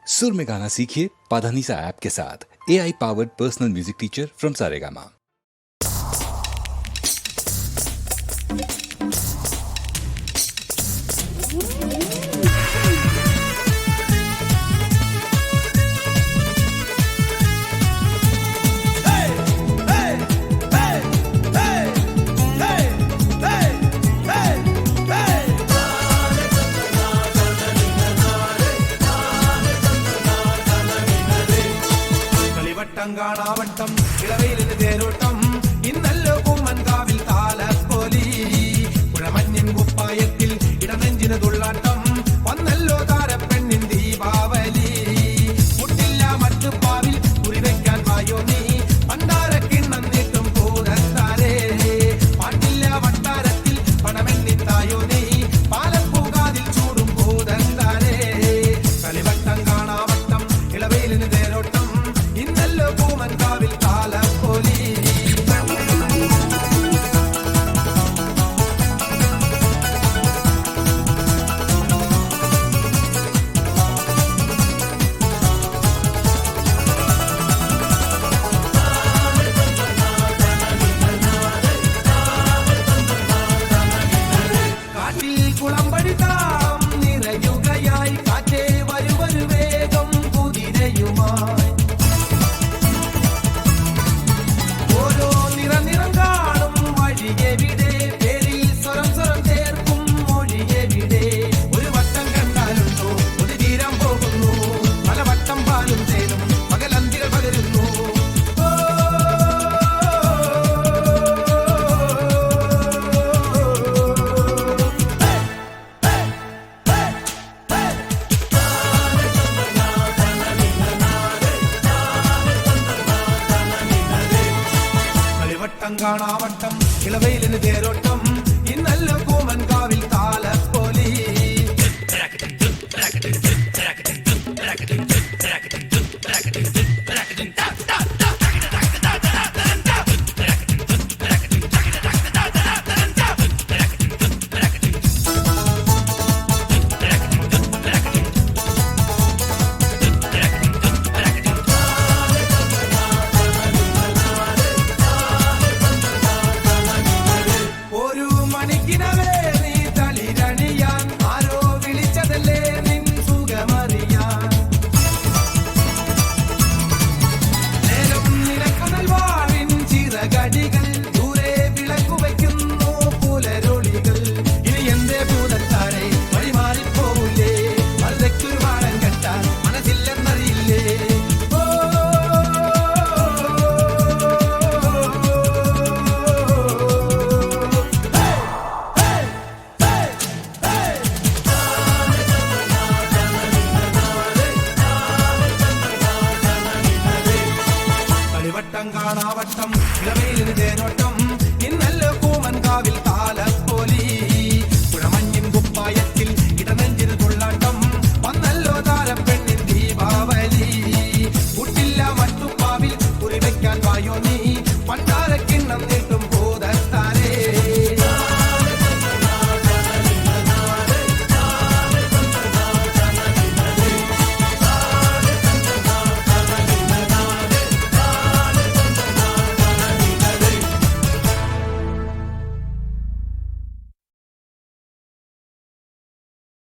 सुर में गाना सीखिए पाधानीसा ऐप के साथ। AI powered personal music teacher from Saregama. ാവട്ടം ഇളവയിലിന് തേരോട്ടം ഇന്നല്ലോ കുമ്മൻകാവിൽ താലപ്പൊലി പുഴമഞ്ഞിൻ കുപ്പായത്തിൽ ഇടനെഞ്ചിന് തുള്ളാട്ടം വന്നല്ലോ താരപ്പെണ്ണിൻ ദീപാവലി മുട്ടില്ല മറ്റുപാവിൽ കുറിവെക്കാൻ വായോ നീ പണ്ടാരക്കിണ്ണം നീട്ടും പൂരത്താരേ പാട്ടില്ല വട്ടാരത്തിൽ പണമെണ്ണിത്തായോ നീ പാലപ്പൂകാതിൽ ചൂടും പൂതന്താരേ കളിവട്ടം കാണാവട്ടം ഇളവയിലിന് തേരോട്ടം ഇന്നല്ലോ പൂമൻകാവിൽ താലപ്പൊലി കാട്ടിൽ കുളമ്പടിതാം നിറയുകയായി കാറ്റേ വരുവരു വേഗം കുതിരയുമായി ഓരോ നിറം കാണും വഴിയെവിടെ പേരിൽ സ്വരം ചേർക്കും മൊഴിയെവിടെ ഒരു വട്ടം കണ്ടാലുണ്ടോ ഒരു തീരം പോകുന്നു പല വട്ടം പാലും തേനും പകലന്തികൾ പകരുന്നു കളിവട്ടം കാണാവട്ടം ഇളവയിലിന് തേരോട്ടം